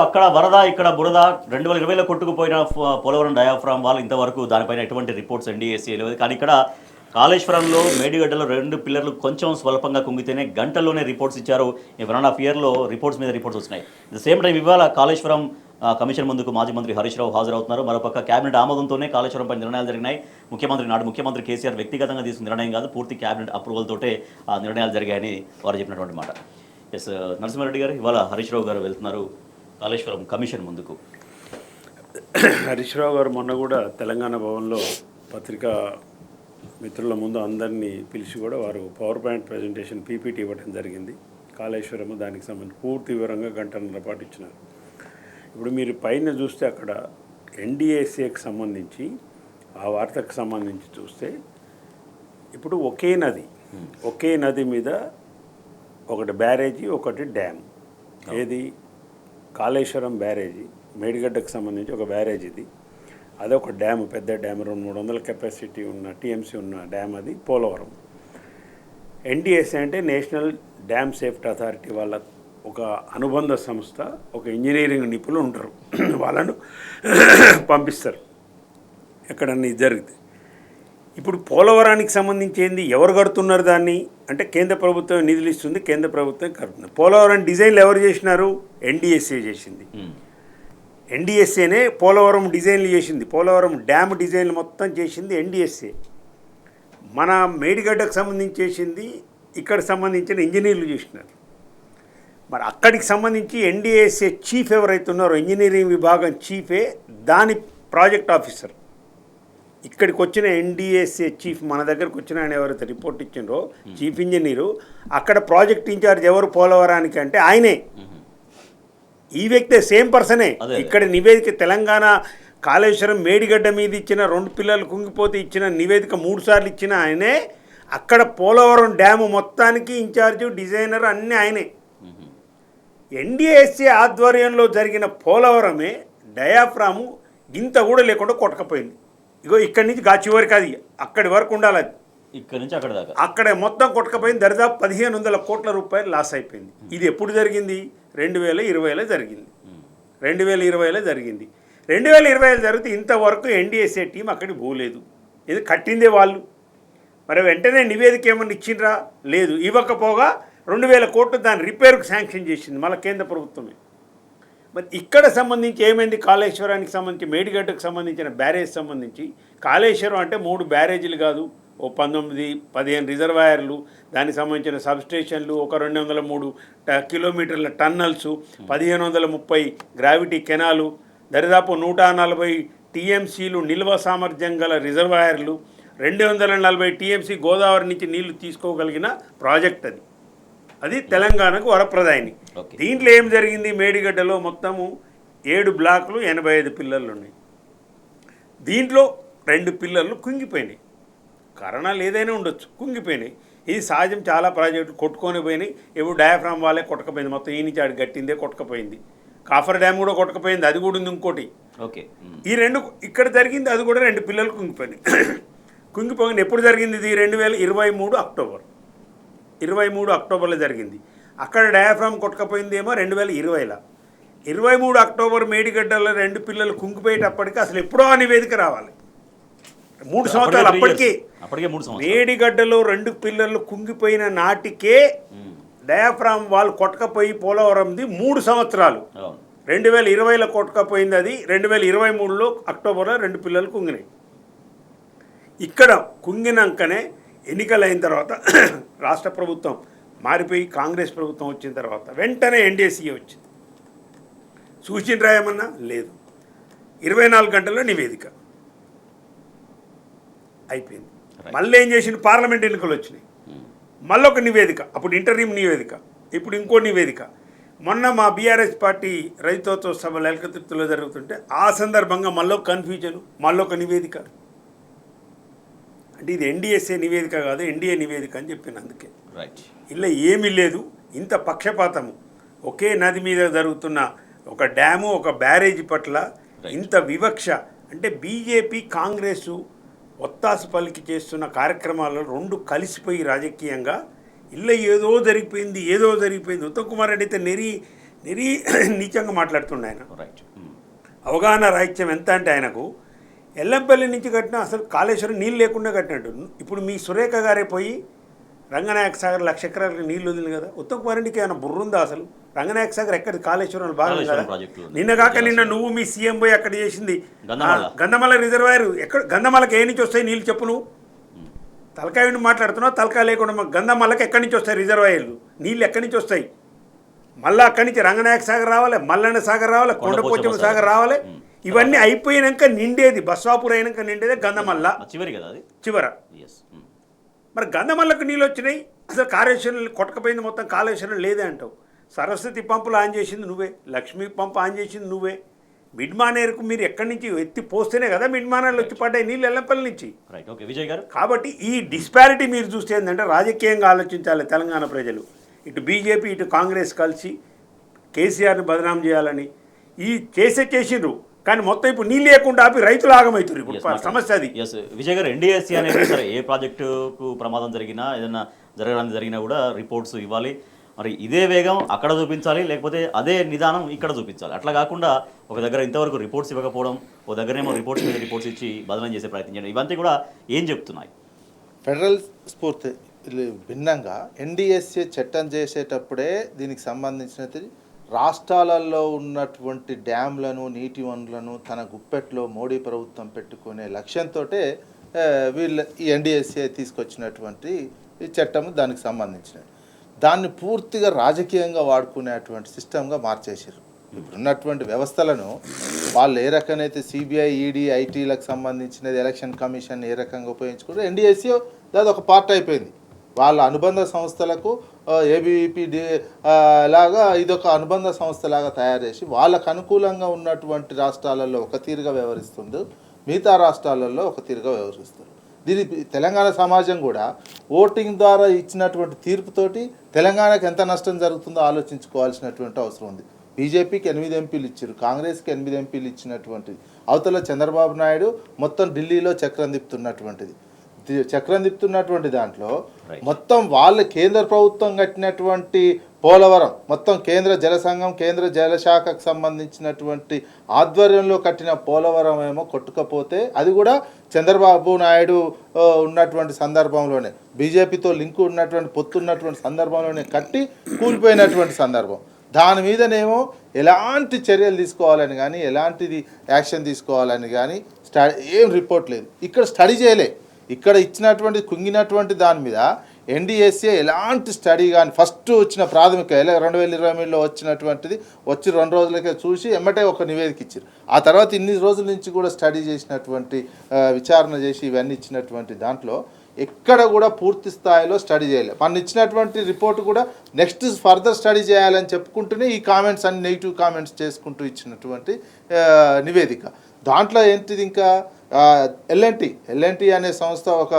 అక్కడ వరద ఇక్కడ బురద 2020లో కొట్టుకుపోయిన పోలవరం డయాఫ్రామ్ వాళ్ళు ఇంతవరకు దానిపైన ఎటువంటి రిపోర్ట్స్ ఎన్డీఎస్సీ లేదు. కానీ ఇక్కడ కాళేశ్వరంలో మేడిగడ్డలో 2 పిల్లర్లు కొంచెం స్వల్పంగా కుంగితేనే గంటల్లోనే రిపోర్ట్స్ ఇచ్చారు. ఈ 1.5 ఇయర్లో రిపోర్ట్స్ మీద రిపోర్ట్స్ వచ్చినాయి. ద సేమ్ టైం ఇవాళ కాళేశ్వరం కమిషన్ ముందుకు మాజీ మంత్రి హరీష్ రావు హాజరవుతున్నారు. మరోపక్క కేబినెట్ ఆమోదంతోనే కాళేశ్వరంపై నిర్ణయాలు జరిగినాయి. ముఖ్యమంత్రి కేసీఆర్ వ్యక్తిగతంగా తీసుకున్న నిర్ణయం కాదు, పూర్తి కేబినెట్ అప్రూవల్ తోటే ఆ నిర్ణయాలు జరిగాయని వారు చెప్పినటువంటి మాట. ఎస్ నరసింహారెడ్డి గారు, ఇవాళ హరీష్ రావు గారు వెళ్తున్నారు కాళేశ్వరం కమిషన్ ముందుకు. హరీష్ రావు గారు మొన్న కూడా తెలంగాణ భవన్లో పత్రికా మిత్రుల ముందు అందరినీ పిలిచి కూడా వారు పవర్ పాయింట్ ప్రజెంటేషన్ పీపీటీ ఇవ్వడం జరిగింది. కాళేశ్వరము దానికి సంబంధించి పూర్తి వివరంగా గంటన్నర పాటు ఇచ్చినారు. ఇప్పుడు మీరు పైన చూస్తే అక్కడ ఎన్డీఎస్ఏకి సంబంధించి ఆ వార్తకు సంబంధించి చూస్తే ఇప్పుడు ఒకే నది మీద ఒకటి బ్యారేజీ, ఒకటి డ్యామ్. ఏది? కాళేశ్వరం బ్యారేజీ, మేడిగడ్డకు సంబంధించి ఒక బ్యారేజ్ ఇది. అదొక డ్యామ్, పెద్ద డ్యామ్, 200-300 కెపాసిటీ ఉన్న టీఎంసీ ఉన్న డ్యామ్ అది పోలవరం. ఎన్డీఎస్ఏ అంటే నేషనల్ డ్యామ్ సేఫ్టీ అథారిటీ వాళ్ళ ఒక అనుబంధ సంస్థ, ఒక ఇంజనీరింగ్ నిపుణులు ఉంటారు, వాళ్ళను పంపిస్తారు ఎక్కడన్నా ఇది జరిగితే. ఇప్పుడు పోలవరానికి సంబంధించి ఏంది, ఎవరు కడుతున్నారు దాన్ని అంటే కేంద్ర ప్రభుత్వం నిధులు ఇస్తుంది, కేంద్ర ప్రభుత్వం కడుతుంది. పోలవరం డిజైన్లు ఎవరు చేసినారు? ఎన్డీఎస్ఏ చేసింది. ఎన్డీఎస్ఏనే పోలవరం డిజైన్లు చేసింది. పోలవరం డ్యామ్ డిజైన్లు మొత్తం చేసింది ఎన్డీఎస్ఏ. మన మేడిగడ్డకు సంబంధించి చేసింది ఇక్కడ సంబంధించిన ఇంజనీర్లు చేసినారు. మరి అక్కడికి సంబంధించి ఎన్డీఎస్ఏ చీఫ్ ఎవరైతే ఉన్నారో, ఇంజనీరింగ్ విభాగం చీఫే దాని ప్రాజెక్ట్ ఆఫీసర్. ఇక్కడికి వచ్చిన ఎన్డీఎస్ఏ చీఫ్, మన దగ్గరకు వచ్చిన ఆయన ఎవరైతే రిపోర్ట్ ఇచ్చిండ్రో చీఫ్ ఇంజనీరు, అక్కడ ప్రాజెక్ట్ ఇన్ఛార్జ్ ఎవరు పోలవరానికి అంటే ఆయనే. ఈ వ్యక్తే, సేమ్ పర్సనే. ఇక్కడ నివేదిక తెలంగాణ కాళేశ్వరం మేడిగడ్డ మీద ఇచ్చిన 2 పిల్లలు కుంగిపోతే ఇచ్చిన నివేదిక 3 సార్లు ఇచ్చిన ఆయనే. అక్కడ పోలవరం డ్యాము మొత్తానికి ఇన్ఛార్జు, డిజైనర్ అన్నీ ఆయనే. ఎన్డీఎస్ఏ ఆధ్వర్యంలో జరిగిన పోలవరమే డయాఫ్రాము ఇంత కూడా లేకుండా కొట్టకపోయింది. ఇగో ఇక్కడి నుంచి చివరికి, అది అక్కడి వరకు ఉండాలి, అది ఇక్కడ నుంచి అక్కడ దాకా అక్కడే మొత్తం కొట్టకపోయింది. దరిదాపు 1500 కోట్ల రూపాయలు లాస్ అయిపోయింది. ఇది ఎప్పుడు జరిగింది? 2020లో జరిగింది. 2020లో జరిగింది. 2020లో జరిగితే ఇంతవరకు ఎన్డీఎస్ఏ టీం అక్కడికి పోలేదు. ఇది కట్టిందే వాళ్ళు. మరి వెంటనే నివేదిక ఏమన్నా ఇచ్చిండ్రా? లేదు. ఇవ్వకపోగా 2000 కోట్లు దాని రిపేర్కు శాంక్షన్ చేసింది మళ్ళీ కేంద్ర ప్రభుత్వమే. మరి ఇక్కడ సంబంధించి ఏమైంది? కాళేశ్వరానికి సంబంధించి, మేడిగడ్డకు సంబంధించిన బ్యారేజ్ సంబంధించి, కాళేశ్వరం అంటే 3 బ్యారేజీలు కాదు, ఓ 19-15 రిజర్వాయర్లు, దానికి సంబంధించిన సబ్స్టేషన్లు, ఒక 203 కిలోమీటర్ల టన్నల్స్, 1530 గ్రావిటీ కెనాలు, దరిదాపు 140 టీఎంసీలు నిల్వ సామర్థ్యం గల రిజర్వాయర్లు, 240 టీఎంసీ గోదావరి నుంచి నీళ్లు తీసుకోగలిగిన ప్రాజెక్ట్ అది. అది తెలంగాణకు వరప్రదాయిని. దీంట్లో ఏం జరిగింది? మేడిగడ్డలో మొత్తము 7 బ్లాకులు, 85 పిల్లర్లు ఉన్నాయి. దీంట్లో 2 పిల్లర్లు కుంగిపోయినాయి. కారణాలు ఏదైనా ఉండొచ్చు, కుంగిపోయినాయి. ఇది సహజం. చాలా ప్రాజెక్టులు కొట్టుకొని పోయినాయి. ఇప్పుడు డయాఫ్రామ్ వాళ్ళే కొట్టకపోయింది, మొత్తం ఈ నుంచి ఆడి గట్టిందే కొట్టకపోయింది. కాఫర్ డ్యామ్ కూడా కొట్టకపోయింది, అది కూడా ఉంది ఇంకోటి. ఓకే, ఈ 2 ఇక్కడ జరిగింది, అది కూడా 2 పిల్లలు కుంగిపోయినాయి. కుంగిపోయింది. ఎప్పుడు జరిగింది ఇది? 2023 అక్టోబర్. 23 అక్టోబర్లో జరిగింది. అక్కడ డయాఫ్రామ్ కొట్టకపోయిందేమో 2020లో. 23 అక్టోబర్ మేడిగడ్డలో 2 పిల్లలు కుంగిపోయేటప్పటికి అసలు ఎప్పుడో ఆ నివేదిక రావాలి. 3 సంవత్సరాలు అప్పటికే. మేడిగడ్డలో 2 పిల్లలు కుంగిపోయిన నాటికే డయాఫ్రామ్ వాళ్ళు కొట్టకపోయి పోలవరంది 3 సంవత్సరాలు. 2020లో కొట్టకపోయింది, అది 2023లో అక్టోబర్లో 2 పిల్లలు కుంగినాయి. ఇక్కడ కుంగినాకనే ఎన్నికలైన తర్వాత రాష్ట్ర ప్రభుత్వం మారిపోయి కాంగ్రెస్ ప్రభుత్వం వచ్చిన తర్వాత వెంటనే ఎన్డీఎస్ఏ వచ్చింది. సూచన రాయమన్నా లేదు. 24 గంటల్లో నివేదిక అయిపోయింది. మళ్ళీ ఏం చేసింది? పార్లమెంట్ ఎన్నికలు వచ్చినాయి, మళ్ళీ ఒక నివేదిక, అప్పుడు ఇంటర్వ్యూ నివేదిక, ఇప్పుడు ఇంకో నివేదిక. మొన్న మా బీఆర్ఎస్ పార్టీ రైతోత్సవ సభ ఎలకతిర్తిలో జరుగుతుంటే ఆ సందర్భంగా మళ్ళీ కన్ఫ్యూజన్, మళ్ళీ ఒక నివేదిక. అంటే ఇది ఎన్డీఎస్ఏ నివేదిక కాదు, ఎన్డీఏ నివేదిక అని చెప్పిన. అందుకే ఇలా ఏమీ లేదు. ఇంత పక్షపాతము, ఒకే నది మీద జరుగుతున్న ఒక డ్యాము, ఒక బ్యారేజీ పట్ల ఇంత వివక్ష. అంటే బీజేపీ కాంగ్రెసు ఒత్తాసు పలికి చేస్తున్న కార్యక్రమాల్లో 2 కలిసిపోయి రాజకీయంగా ఇలా ఏదో జరిగిపోయింది. ఉత్తమ్ కుమార్ రెడ్డి అయితే నీచంగా మాట్లాడుతుండే ఆయన. రైట్. అవగాహన రాహిత్యం ఎంత అంటే ఆయనకు ఎల్లంపల్లి నుంచి కట్టిన అసలు కాళేశ్వరం నీళ్ళు లేకుండా కట్టినట్టు. ఇప్పుడు మీ సురేఖ గారే పోయి రంగనాయక సాగర్ 1,00,000 ఎకరాలకు నీళ్ళు వదిలింది కదా. ఉత్తమ్ కుమార్ రెడ్డికి ఏమైనా బుర్రుందా అసలు? రంగనాయక సాగర్ ఎక్కడ కాళేశ్వరం భాగం కదా. నిన్న నువ్వు మీ సీఎం పోయి అక్కడ చేసింది గంధమల రిజర్వాయర్. ఎక్కడ గంధమలకి ఏ నుంచి వస్తాయి నీళ్ళు చెప్పు? నువ్వు తలకాయ మాట్లాడుతున్నావు. తలకాయ లేకుండా గంధమల్లకి ఎక్కడి నుంచి వస్తాయి రిజర్వాయర్లు? నీళ్ళు ఎక్కడి నుంచి వస్తాయి? మళ్ళీ అక్కడి నుంచి రంగనాయక సాగర్ రావాలి, మల్లన్న సాగర్ రావాలి, కొండపోచమ్మ సాగర్ రావాలి. ఇవన్నీ అయిపోయినాక నిండేది బస్వాపూర్ అయినాక నిండేది గంధమల్ల చివర. మరి గంధమల్లకు నీళ్ళు వచ్చినాయి. అసలు కాళేశ్వరం కొట్టకపోయింది, మొత్తం కాళేశ్వరం లేదే అంటావు. సరస్వతి పంపులు ఆన్ చేసింది నువ్వే, లక్ష్మీ పంపు ఆన్ చేసింది నువ్వే. మిడ్మానేరుకు మీరు ఎక్కడి నుంచి ఎత్తి పోస్తేనే కదా మిడ్మానేర్లు వచ్చి పడ్డాయి నీళ్ళు ఎల్లంపల్లి నుంచి. విజయ్ గారు, కాబట్టి ఈ డిస్పారిటీ మీరు చూస్తే ఏంటంటే రాజకీయంగా ఆలోచించాలి తెలంగాణ ప్రజలు. ఇటు బీజేపీ ఇటు కాంగ్రెస్ కలిసి కేసీఆర్ని బదనాం చేయాలని ఈ చేసిండ్రు. కానీ మొత్తం ఇప్పుడు నీళ్ళు లేకుండా ఆపి రైతులు ఆగమవుతారు. ఇప్పుడు సమస్య అది. విజయ్ గారు, ఎన్డీఎస్సీ అనేది సరే ఏ ప్రాజెక్టుకు ప్రమాదం జరిగినా ఏదైనా జరగడానికి జరిగినా కూడా రిపోర్ట్స్ ఇవ్వాలి. మరి ఇదే వేగం అక్కడ చూపించాలి, లేకపోతే అదే నిదానం ఇక్కడ చూపించాలి. అట్లా కాకుండా ఒక దగ్గర ఇంతవరకు రిపోర్ట్స్ ఇవ్వకపోవడం, ఒక దగ్గరేమో రిపోర్ట్స్ మీద రిపోర్ట్స్ ఇచ్చి బదనం చేసే ప్రయత్నం చేయడం, ఇవంతా కూడా ఏం చెప్తున్నాయి? ఫెడరల్ స్ఫూర్తి భిన్నంగా ఎన్డీఎస్ఏ చట్టం చేసేటప్పుడే దీనికి సంబంధించినది రాష్ట్రాలలో ఉన్నటువంటి డ్యామ్లను నీటి వనరులను తన గుప్పెట్లో మోడీ ప్రభుత్వం పెట్టుకునే లక్ష్యంతో వీళ్ళు ఈ ఎన్డీఎస్ఏ తీసుకొచ్చినటువంటి ఈ చట్టం దానికి సంబంధించినది. దాన్ని పూర్తిగా రాజకీయంగా వాడుకునేటువంటి సిస్టమ్గా మార్చేసారు. ఇప్పుడున్నటువంటి వ్యవస్థలను వాళ్ళు ఏ రకమైతే సిబిఐ, ఈడీ, ఐటీలకు సంబంధించినది ఎలక్షన్ కమిషన్ ఏ రకంగా ఉపయోగించుకుంటారు, ఎన్డీఎస్ఏ దాని ఒక పార్ట్ అయిపోయింది. వాళ్ళ అనుబంధ సంస్థలకు ఏబీవీపీ లాగా ఇదొక అనుబంధ సంస్థలాగా తయారు చేసి వాళ్ళకు అనుకూలంగా ఉన్నటువంటి రాష్ట్రాలలో ఒక తీరుగా వ్యవహరిస్తుంది, మిగతా రాష్ట్రాలలో ఒక తీరుగా వ్యవహరిస్తారు. దీని తెలంగాణ సమాజం కూడా ఓటింగ్ ద్వారా ఇచ్చినటువంటి తీర్పుతోటి తెలంగాణకు ఎంత నష్టం జరుగుతుందో ఆలోచించుకోవాల్సినటువంటి అవసరం ఉంది. బీజేపీకి 8 ఎంపీలు ఇచ్చారు, కాంగ్రెస్కి 8 ఎంపీలు ఇచ్చినటువంటిది. అవతల చంద్రబాబు నాయుడు మొత్తం ఢిల్లీలో చక్రం తిప్పుతున్నటువంటి దాంట్లో మొత్తం వాళ్ళ కేంద్ర ప్రభుత్వం కట్టినటువంటి పోలవరం మొత్తం కేంద్ర జల సంఘం, కేంద్ర జలశాఖకు సంబంధించినటువంటి ఆధ్వర్యంలో కట్టిన పోలవరం ఏమో కొట్టుకపోతే అది కూడా చంద్రబాబు నాయుడు ఉన్నటువంటి సందర్భంలోనే, బీజేపీతో లింకు ఉన్నటువంటి పొత్తు ఉన్నటువంటి సందర్భంలోనే కట్టి కూలిపోయినటువంటి సందర్భం. దాని మీదనేమో ఎలాంటి చర్యలు తీసుకోవాలని కానీ ఎలాంటిది యాక్షన్ తీసుకోవాలని కానీ ఏం రిపోర్ట్ లేదు. ఇక్కడ స్టడీ చేయలే. ఇక్కడ ఇచ్చినటువంటి కుంగినటువంటి దాని మీద ఎన్డీఎస్ఏ ఎలాంటి స్టడీ కానీ ఫస్ట్ వచ్చిన ప్రాథమిక 2023లో వచ్చినటువంటిది వచ్చి 2 రోజులకే చూసి ఎమ్మటే ఒక నివేదిక ఇచ్చారు. ఆ తర్వాత ఇన్ని రోజుల నుంచి కూడా స్టడీ చేసినటువంటి విచారణ చేసి ఇవన్నీ ఇచ్చినటువంటి దాంట్లో ఎక్కడ కూడా పూర్తి స్థాయిలో స్టడీ చేయలేదు. మన ఇచ్చినటువంటి రిపోర్ట్ కూడా నెక్స్ట్ ఫర్దర్ స్టడీ చేయాలని చెప్పుకుంటూనే ఈ కామెంట్స్ అన్ని నెగిటివ్ కామెంట్స్ చేసుకుంటూ ఇచ్చినటువంటి నివేదిక. దాంట్లో ఏంటిది ఇంకా ఎల్ఎన్టీ అనే సంస్థ ఒక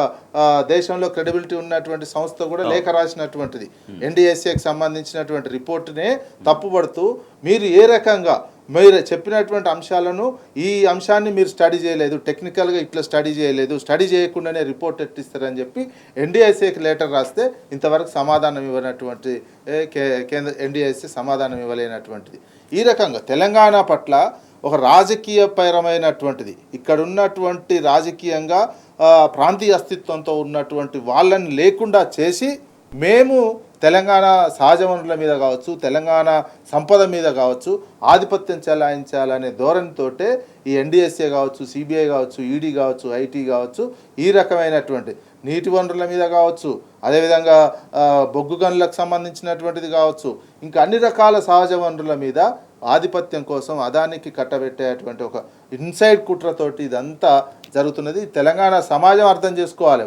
దేశంలో క్రెడిబిలిటీ ఉన్నటువంటి సంస్థ కూడా లేఖ రాసినటువంటిది ఎన్డీఎస్ఏకి సంబంధించినటువంటి రిపోర్ట్నే తప్పుపడుతూ మీరు ఏ రకంగా మీరు చెప్పినటువంటి అంశాలను ఈ అంశాన్ని మీరు స్టడీ చేయలేదు, టెక్నికల్గా ఇట్లా స్టడీ చేయలేదు, స్టడీ చేయకుండానే రిపోర్ట్ ఎట్టిస్తారని చెప్పి ఎన్డీఎస్ఏకి లెటర్ రాస్తే ఇంతవరకు సమాధానం ఇవ్వనటువంటి కేంద్ర ఎన్డీఎస్ఏ సమాధానం ఇవ్వలేనటువంటిది. ఈ రకంగా తెలంగాణ పట్ల ఒక రాజకీయపరమైనటువంటిది ఇక్కడ ఉన్నటువంటి రాజకీయంగా ప్రాంతీయ అస్తిత్వంతో ఉన్నటువంటి వాళ్ళని లేకుండా చేసి మేము తెలంగాణ సహజ వనరుల మీద కావచ్చు, తెలంగాణ సంపద మీద కావచ్చు ఆధిపత్యం చెలాయించాలనే ధోరణితోటే ఈ ఎన్డీఎస్ఏ కావచ్చు, సిబిఐ కావచ్చు, ఈడీ కావచ్చు, ఐటీ కావచ్చు ఈ రకమైనటువంటి నీటి వనరుల మీద కావచ్చు, అదేవిధంగా బొగ్గు గనులకు సంబంధించినటువంటిది కావచ్చు, ఇంకా అన్ని రకాల సహజ వనరుల మీద ఆధిపత్యం కోసం అదానికి కట్టబెట్టేటువంటి ఒక ఇన్సైడ్ కుట్రతోటి ఇదంతా జరుగుతున్నది. తెలంగాణ సమాజం అర్థం చేసుకోవాలి.